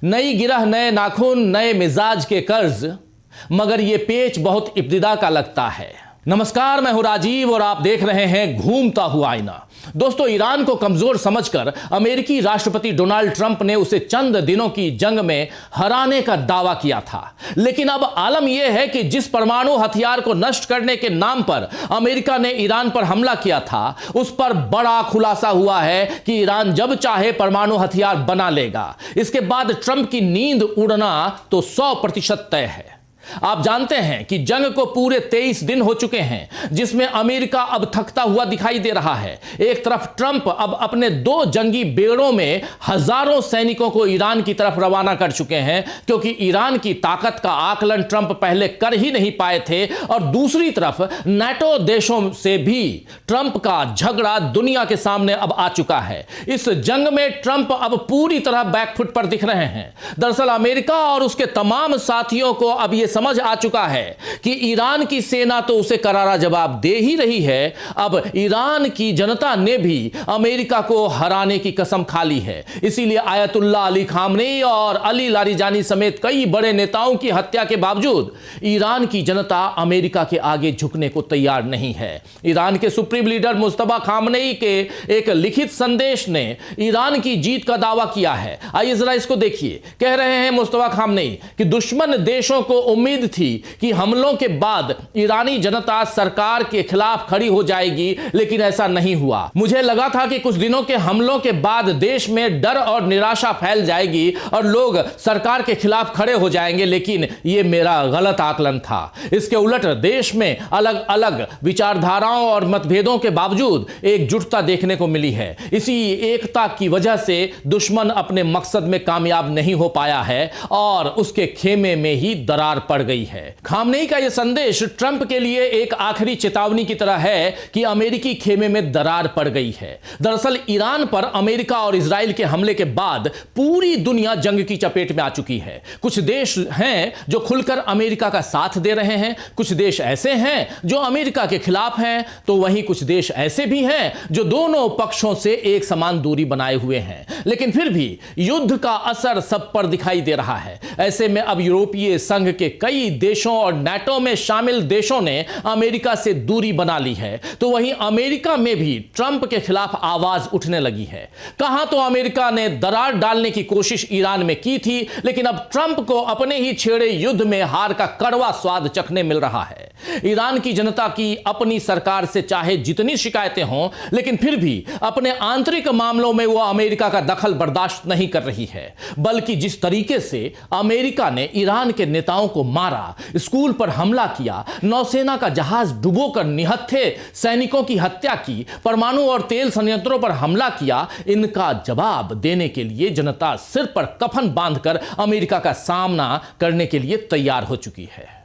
नई गिरह, नए नाखून, नए मिजाज के कर्ज, मगर ये पेच बहुत इब्तिदा का लगता है। नमस्कार, मैं हूं राजीव और आप देख रहे हैं घूमता हुआ आईना। दोस्तों, ईरान को कमजोर समझकर अमेरिकी राष्ट्रपति डोनाल्ड ट्रंप ने उसे चंद दिनों की जंग में हराने का दावा किया था। लेकिन अब आलम यह है कि जिस परमाणु हथियार को नष्ट करने के नाम पर अमेरिका ने ईरान पर हमला किया था, उस पर बड़ा खुलासा हुआ है कि ईरान जब चाहे परमाणु हथियार बना लेगा। इसके बाद ट्रंप की नींद उड़ना तो 100% तय है। आप जानते हैं कि जंग को पूरे 23 दिन हो चुके हैं, जिसमें अमेरिका अब थकता हुआ दिखाई दे रहा है। एक तरफ ट्रंप अब अपने 2 जंगी बेड़ों में हजारों सैनिकों को ईरान की तरफ रवाना कर चुके हैं, क्योंकि ईरान की ताकत का आकलन ट्रंप पहले कर ही नहीं पाए थे। और दूसरी तरफ नाटो देशों से भी ट्रंप का झगड़ा दुनिया के सामने अब आ चुका है। इस जंग में ट्रंप अब पूरी तरह बैकफुट पर दिख रहे हैं। दरअसल अमेरिका और उसके तमाम साथियों को अब यह समझ आ चुका है कि ईरान की सेना तो उसे करारा जवाब दे ही रही है, अब ईरान की जनता ने भी अमेरिका को हराने की कसम खा ली है। इसीलिए आयतुल्लाह अली खामनेई और अली लारिजानी समेत कई बड़े नेताओं की हत्या के बावजूद ईरान की जनता अमेरिका के आगे झुकने को तैयार नहीं है। ईरान के सुप्रीम लीडर मुस्तफा खामनेई के एक लिखित संदेश ने ईरान की जीत का दावा किया है। आइए जरा इसको देखिए। कह रहे हैं मुस्तफा खामनेई कि दुश्मन देशों को उम्मीद थी कि हमलों के बाद ईरानी जनता सरकार के खिलाफ खड़ी हो जाएगी, लेकिन ऐसा नहीं हुआ। मुझे लगा था कि कुछ दिनों के हमलों के बाद देश में डर और निराशा फैल जाएगी और लोग सरकार के खिलाफ खड़े हो जाएंगे, लेकिन यह मेरा गलत आकलन था। इसके उलट देश में अलग अलग विचारधाराओं और मतभेदों के बावजूद एकजुटता देखने को मिली है। इसी एकता की वजह से दुश्मन अपने मकसद में कामयाब नहीं हो पाया है और उसके खेमे में ही दरार पड़ गई है। खामनेई का यह संदेश ट्रंप के लिए एक आखिरी चेतावनी की तरह है कि अमेरिकी खेमे में दरार पड़ गई है। दरअसल ईरान पर अमेरिका और इजराइल के हमले के बाद पूरी दुनिया जंग की चपेट में आ चुकी है। कुछ देश हैं जो खुलकर अमेरिका का साथ दे रहे हैं, कुछ देश ऐसे हैं जो अमेरिका के खिलाफ हैं, तो वहीं कुछ देश ऐसे भी हैं जो दोनों पक्षों से एक समान दूरी बनाए हुए हैं। लेकिन फिर भी युद्ध का असर सब पर दिखाई दे रहा है। ऐसे में अब यूरोपीय संघ के कई देशों और नाटो में शामिल देशों ने अमेरिका से दूरी बना ली है, तो वहीं अमेरिका में भी ट्रंप के खिलाफ आवाज उठने लगी है। कहां तो अमेरिका ने दरार डालने की कोशिश ईरान में की थी, लेकिन अब ट्रंप को अपने ही छेड़े युद्ध में हार का कड़वा स्वाद चखने मिल रहा है। ईरान की जनता की अपनी सरकार से चाहे जितनी शिकायतें हों, लेकिन फिर भी अपने आंतरिक मामलों में वो अमेरिका का दखल बर्दाश्त नहीं कर रही है। बल्कि जिस तरीके से अमेरिका ने ईरान के नेताओं को मारा, स्कूल पर हमला किया, नौसेना का जहाज डुबोकर निहत्थे सैनिकों की हत्या की, परमाणु और तेल संयंत्रों पर हमला किया, इनका जवाब देने के लिए जनता सिर पर कफन बांधकर अमेरिका का सामना करने के लिए तैयार हो चुकी है।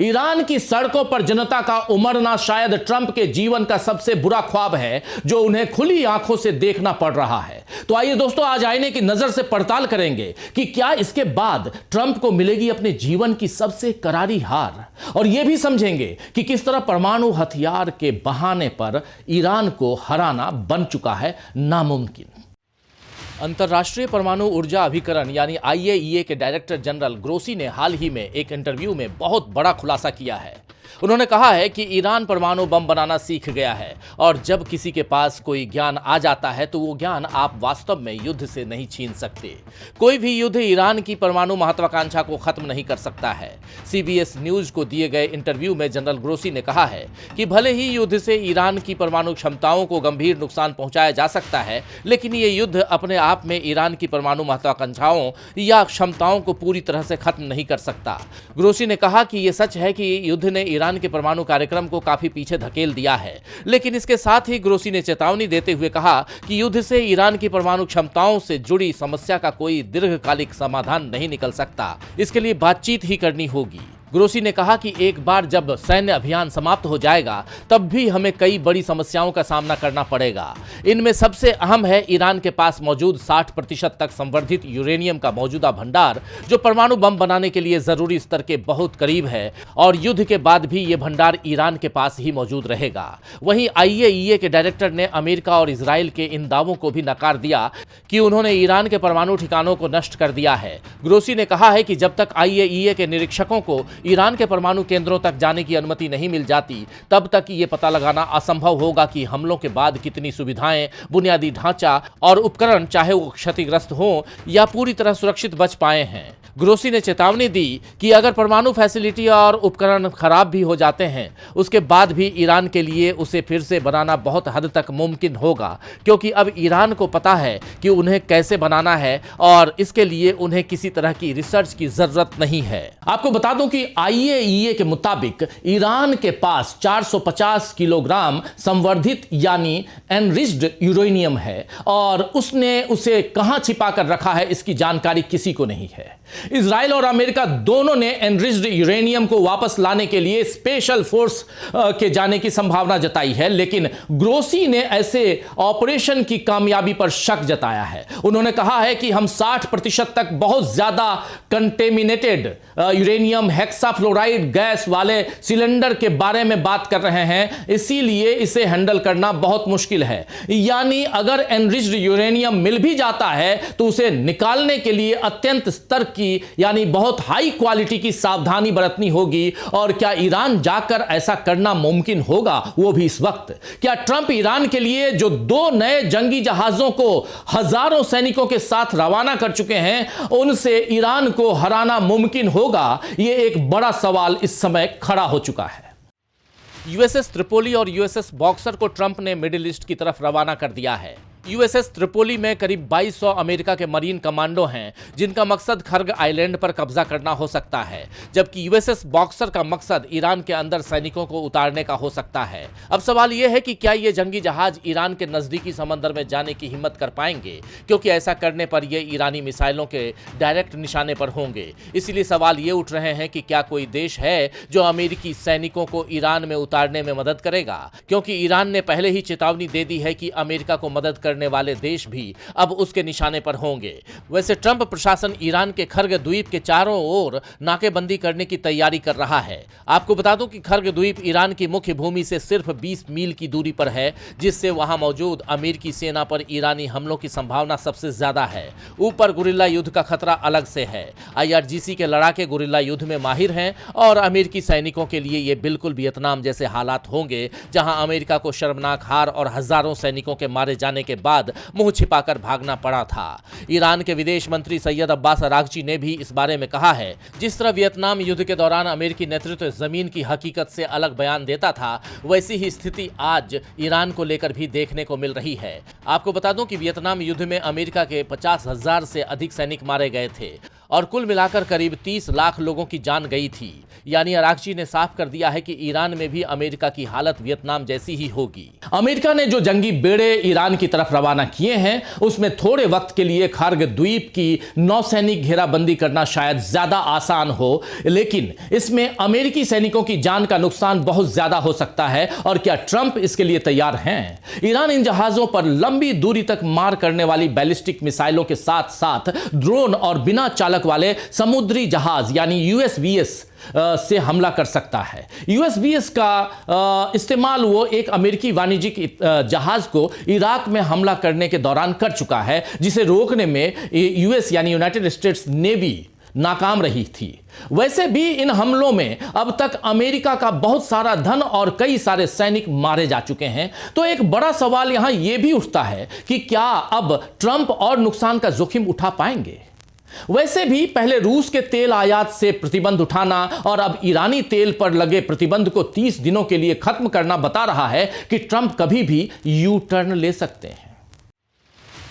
ईरान की सड़कों पर जनता का उमड़ना शायद ट्रंप के जीवन का सबसे बुरा ख्वाब है, जो उन्हें खुली आंखों से देखना पड़ रहा है। तो आइए दोस्तों, आज आईने की नजर से पड़ताल करेंगे कि क्या इसके बाद ट्रंप को मिलेगी अपने जीवन की सबसे करारी हार, और यह भी समझेंगे कि किस तरह परमाणु हथियार के बहाने पर ईरान को हराना बन चुका है नामुमकिन। अंतर्राष्ट्रीय परमाणु ऊर्जा अभिकरण यानी IAEA के डायरेक्टर जनरल ग्रोसी ने हाल ही में एक इंटरव्यू में बहुत बड़ा खुलासा किया है। उन्होंने कहा है कि ईरान परमाणु बम बनाना सीख गया है, और जब किसी के पास कोई ज्ञान आ जाता है तो वो ज्ञान आप वास्तव में युद्ध से नहीं छीन सकते। कोई भी युद्ध ईरान की परमाणु महत्वाकांक्षा को खत्म नहीं कर सकता है। CBS न्यूज को दिए गए इंटरव्यू में जनरल ग्रोसी ने कहा है कि भले ही युद्ध से ईरान की परमाणु क्षमताओं को गंभीर नुकसान पहुंचाया जा सकता है, लेकिन ये युद्ध अपने आप में ईरान की परमाणु महत्वाकांक्षाओं या क्षमताओं को पूरी तरह से खत्म नहीं कर सकता। ग्रोसी ने कहा कि यह सच है कि युद्ध ने ईरान के परमाणु कार्यक्रम को काफी पीछे धकेल दिया है, लेकिन इसके साथ ही ग्रोसी ने चेतावनी देते हुए कहा कि युद्ध से ईरान की परमाणु क्षमताओं से जुड़ी समस्या का कोई दीर्घकालिक समाधान नहीं निकल सकता। इसके लिए बातचीत ही करनी होगी। ग्रोसी ने कहा कि एक बार जब सैन्य अभियान समाप्त हो जाएगा तब भी हमें कई बड़ी समस्याओं का सामना करना पड़ेगा। इनमें सबसे अहम है ईरान के पास मौजूद 60% तक संवर्धित यूरेनियम का मौजूदा भंडार, जो परमाणु बम बनाने के लिए जरूरी स्तर के बहुत करीब है और युद्ध के बाद भी ये भंडार ईरान के पास ही मौजूद रहेगा। वहीं IAEA के डायरेक्टर ने अमेरिका और इजराइल के इन दावों को भी नकार दिया कि उन्होंने ईरान के परमाणु ठिकानों को नष्ट कर दिया है। ग्रोसी ने कहा है कि जब तक IAEA के निरीक्षकों को ईरान के परमाणु केंद्रों तक जाने की अनुमति नहीं मिल जाती, तब तक ये पता लगाना असंभव होगा कि हमलों के बाद कितनी सुविधाएं, बुनियादी ढांचा और उपकरण, चाहे वो क्षतिग्रस्त हों या पूरी तरह सुरक्षित बच पाए हैं। ग्रोसी ने चेतावनी दी कि अगर परमाणु फैसिलिटी और उपकरण खराब भी हो जाते हैं, उसके बाद भी ईरान के लिए उसे फिर से बनाना बहुत हद तक मुमकिन होगा, क्योंकि अब ईरान को पता है कि उन्हें कैसे बनाना है और इसके लिए उन्हें किसी तरह की रिसर्च की जरूरत नहीं है। आपको बता दूं कि IAEA के मुताबिक ईरान के पास 450 किलोग्राम संवर्धित यानी एनरिच्ड यूरेनियम है और उसने उसे कहां छिपा कर रखा है इसकी जानकारी किसी को नहीं है। इजराइल और अमेरिका दोनों ने एनरिच्ड यूरेनियम को वापस लाने के लिए स्पेशल फोर्स के जाने की संभावना जताई है, लेकिन ग्रोसी ने ऐसे ऑपरेशन की कामयाबी पर शक जताया है। उन्होंने कहा है कि हम 60% तक बहुत ज्यादा कंटेमिनेटेड यूरेनियम हेक्साफ्लोराइड गैस वाले सिलेंडर के बारे में बात कर रहे हैं, इसीलिए इसे हैंडल करना बहुत मुश्किल है। यानी अगर एनरिच्ड यूरेनियम मिल भी जाता है तो उसे निकालने के लिए अत्यंत स्तर की यानी बहुत हाई क्वालिटी की सावधानी बरतनी होगी। और क्या ईरान जाकर ऐसा करना मुमकिन होगा, वो भी इस वक्त? क्या ट्रंप ईरान के लिए जो 2 नए जंगी जहाजों को हजारों सैनिकों के साथ रवाना कर चुके हैं, उनसे ईरान को हराना मुमकिन होगा? यह एक बड़ा सवाल इस समय खड़ा हो चुका है। USS त्रिपोली और USS बॉक्सर को ट्रंप ने मिडिल ईस्ट की तरफ रवाना कर दिया है। USS त्रिपोली में करीब 2200 अमेरिका के मरीन कमांडो हैं, जिनका मकसद खर्ग आइलैंड पर कब्जा करना हो सकता है, जबकि USS बॉक्सर का मकसद ईरान के अंदर सैनिकों को उतारने का हो सकता है। अब सवाल यह है कि क्या ये जंगी जहाज ईरान के नजदीकी समंदर में जाने की हिम्मत कर पाएंगे, क्योंकि ऐसा करने पर ये ईरानी मिसाइलों के डायरेक्ट निशाने पर होंगे। इसीलिए सवाल ये उठ रहे हैं कि क्या कोई देश है जो अमेरिकी सैनिकों को ईरान में उतारने में मदद करेगा, क्योंकि ईरान ने पहले ही चेतावनी दे दी है कि अमेरिका को मदद करने वाले देश भी अब उसके निशाने पर होंगे। वैसे ट्रंप प्रशासन ईरान के खर्ग द्वीप के चारों ओर नाकेबंदी करने की तैयारी कर रहा है। आपको बता दूं कि खर्ग द्वीप ईरान की मुख्य भूमि से सिर्फ 20 मील की दूरी पर है, जिससे वहां मौजूद अमेरिकी सेना पर ईरानी हमलों की संभावना सबसे ज्यादा है। ऊपर गुरिल्ला युद्ध का खतरा अलग से है। IRGC के लड़ाके गुरिल्ला युद्ध में माहिर हैं और अमेरिकी सैनिकों के लिए ये बिल्कुल वियतनाम जैसे हालात होंगे, जहां अमेरिका को शर्मनाक हार और हजारों सैनिकों के मारे जाने के बाद मुंह छिपाकर भागना पड़ा था। ईरान के विदेश मंत्री सैयद अब्बास अरागची ने भी इस बारे में कहा है। जिस तरह वियतनाम युद्ध के दौरान अमेरिकी नेतृत्व जमीन की हकीकत से अलग बयान देता था, वैसी ही स्थिति आज ईरान को लेकर भी देखने को मिल रही है। आपको बता दूं कि वियतनाम युद्ध में अमेरिका के 50,000 से अधिक सैनिक मारे गए थे और कुल मिलाकर करीब 30 लाख लोगों की जान गई थी। यानी अरागची ने साफ कर दिया है कि ईरान में भी अमेरिका की हालत वियतनाम जैसी ही होगी। अमेरिका ने जो जंगी बेड़े ईरान की तरफ रवाना किए हैं, उसमें थोड़े वक्त के लिए खर्ग द्वीप की नौसैनिक घेराबंदी करना शायद ज्यादा आसान हो, लेकिन इसमें अमेरिकी सैनिकों की जान का नुकसान बहुत ज्यादा हो सकता है। और क्या ट्रंप इसके लिए तैयार हैं? ईरान इन जहाजों पर लंबी दूरी तक मार करने वाली बैलिस्टिक मिसाइलों के साथ साथ ड्रोन और बिना चालक वाले समुद्री जहाज यानी USVS से हमला कर सकता है। USVS का इस्तेमाल वो एक अमेरिकी वाणिज्यिक जहाज को इराक में हमला करने के दौरान कर चुका है, जिसे रोकने में US यानी यूनाइटेड स्टेट्स नेवी नाकाम रही थी। वैसे भी इन हमलों में अब तक अमेरिका का बहुत सारा धन और कई सारे सैनिक मारे जा चुके हैं। तो एक बड़ा सवाल यहां यह भी उठता है कि क्या अब ट्रंप और नुकसान का जोखिम उठा पाएंगे? वैसे भी पहले रूस के तेल आयात से प्रतिबंध उठाना और अब ईरानी तेल पर लगे प्रतिबंध को 30 दिनों के लिए खत्म करना बता रहा है कि ट्रंप कभी भी यू टर्न ले सकते हैं।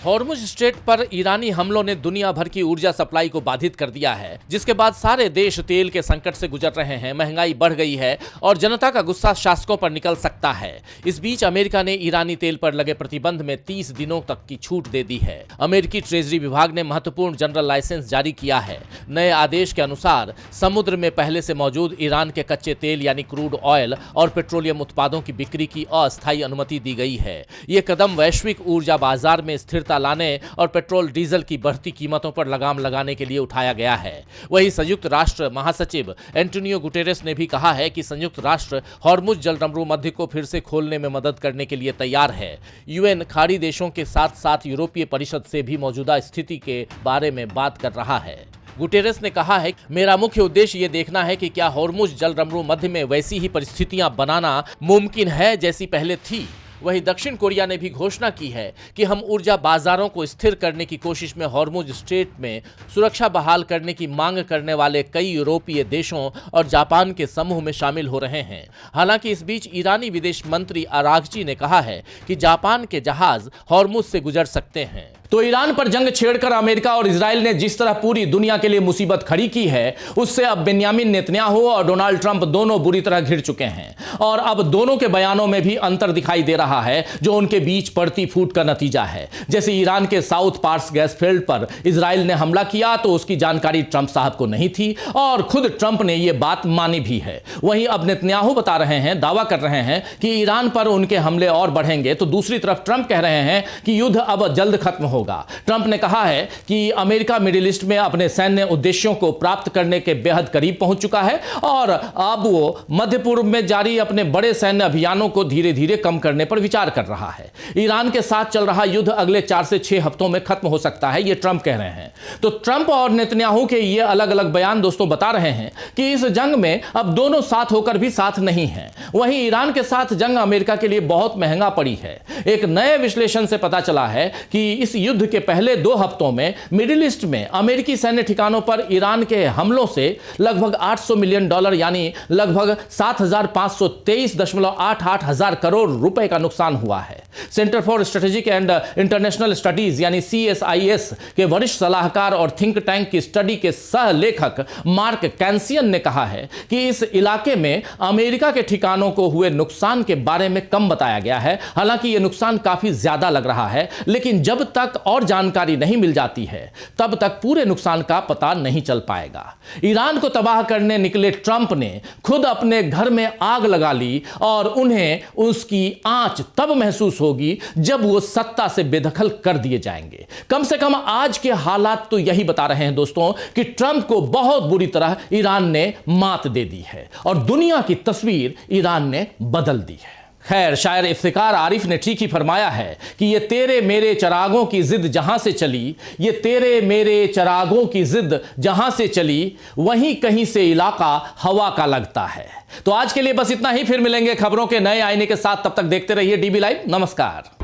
हॉर्मुज स्ट्रेट पर ईरानी हमलों ने दुनिया भर की ऊर्जा सप्लाई को बाधित कर दिया है, जिसके बाद सारे देश तेल के संकट से गुजर रहे हैं, महंगाई बढ़ गई है और जनता का गुस्सा शासकों पर निकल सकता है। इस बीच अमेरिका ने ईरानी तेल पर लगे प्रतिबंध में 30 दिनों तक की छूट दे दी है। अमेरिकी ट्रेजरी विभाग ने महत्वपूर्ण जनरल लाइसेंस जारी किया है। नए आदेश के अनुसार समुद्र में पहले से मौजूद ईरान के कच्चे तेल यानी क्रूड ऑयल और पेट्रोलियम उत्पादों की बिक्री की अस्थायी अनुमति दी गई है। ये कदम वैश्विक ऊर्जा बाजार में स्थिरता लाने और पेट्रोल डीजल की बढ़ती कीमतों पर लगाम लगाने के लिए उठाया गया है। वहीं संयुक्त राष्ट्र महासचिव एंटोनियो गुटेरेस ने भी कहा है कि संयुक्त राष्ट्र हॉर्मुज जलडमरू मध्य को फिर से खोलने में मदद करने के लिए तैयार है। यूएन खाड़ी देशों के साथ साथ यूरोपीय परिषद से भी मौजूदा स्थिति के बारे में बात कर रहा है। गुटेरेस ने कहा है, मेरा मुख्य उद्देश्य ये देखना है कि क्या हॉर्मुज जलडमरू मध्य में वैसी ही परिस्थितियां बनाना मुमकिन है जैसी पहले थी। वहीं दक्षिण कोरिया ने भी घोषणा की है कि हम ऊर्जा बाजारों को स्थिर करने की कोशिश में हॉर्मुज स्ट्रेट में सुरक्षा बहाल करने की मांग करने वाले कई यूरोपीय देशों और जापान के समूह में शामिल हो रहे हैं। हालांकि इस बीच ईरानी विदेश मंत्री आराघची ने कहा है कि जापान के जहाज हॉर्मुज से गुजर सकते हैं। तो ईरान पर जंग छेड़कर अमेरिका और इजराइल ने जिस तरह पूरी दुनिया के लिए मुसीबत खड़ी की है, उससे अब बेन्यामिन नेतन्याहू और डोनाल्ड ट्रंप दोनों बुरी तरह घिर चुके हैं और अब दोनों के बयानों में भी अंतर दिखाई दे रहा है, जो उनके बीच पड़ती फूट का नतीजा है। जैसे ईरान के साउथ पार्स गैस फील्ड पर इजराइल ने हमला किया तो उसकी जानकारी ट्रंप साहब को नहीं थी और खुद ट्रंप ने यह बात मानी भी है। वहीं अब नेतन्याहू बता रहे हैं, दावा कर रहे हैं कि ईरान पर उनके हमले और बढ़ेंगे, तो दूसरी तरफ ट्रंप कह रहे हैं कि युद्ध अब जल्द खत्म होगा। ट्रंप ने कहा है कि अमेरिका मिडिल ईस्ट में अपने सैन्य उद्देश्यों को प्राप्त करने के बेहद करीब पहुंच चुका है और अब वो मध्य पूर्व में जारी अपने बड़े सैन्य अभियानों को धीरे धीरे कम करने पर विचार कर रहा है। ईरान के साथ चल रहा युद्ध अगले 4 से 6 हफ्तों में खत्म हो सकता है, ये ट्रंप कह रहे हैं। तो ट्रंप और नेतन्याहू के ये अलग अलग बयान दोस्तों बता रहे हैं कि इस जंग में अब दोनों साथ होकर भी साथ नहीं हैं। वहीं ईरान के साथ जंग अमेरिका के लिए बहुत महंगा पड़ी है। एक नए विश्लेषण से पता चला है कि इस युद्ध के पहले 2 हफ्तों में मिडिल ईस्ट में अमेरिकी सैन्य ठिकानों पर ईरान के हमलों से लगभग $800 मिलियन यानी लगभग 7,523.88 हजार करोड़ रुपए का नुकसान हुआ है। Centre for strategic and international studies यानी CSIS के वरिष्ठ सलाहकार और थिंक टैंक की स्टडी के सह लेखक मार्क कैंसियन ने कहा है कि इस इलाके में अमेरिका के ठिकानों को हुए नुकसान के बारे में कम बताया गया है। हालांकि यह नुकसान काफी ज्यादा लग रहा है, लेकिन जब तक और जानकारी नहीं मिल जाती है तब तक पूरे नुकसान का पता नहीं चल पाएगा। ईरान को तबाह करने निकले ट्रंप ने खुद अपने घर में आग लगा ली और उन्हें उसकी आंच तब महसूस होगी जब वो सत्ता से बेदखल कर दिए जाएंगे। कम से कम आज के हालात तो यही बता रहे हैं दोस्तों कि ट्रंप को बहुत बुरी तरह ईरान ने मात दे दी है और दुनिया की तस्वीर ईरान ने बदल दी है। खैर, शायर इफ्तिकार आरिफ ने ठीक ही फरमाया है कि ये तेरे मेरे चरागों की जिद जहां से चली, ये तेरे मेरे चरागों की जिद जहां से चली, वहीं कहीं से इलाका हवा का लगता है। तो आज के लिए बस इतना ही, फिर मिलेंगे खबरों के नए आईने के साथ। तब तक देखते रहिए DB लाइव। नमस्कार।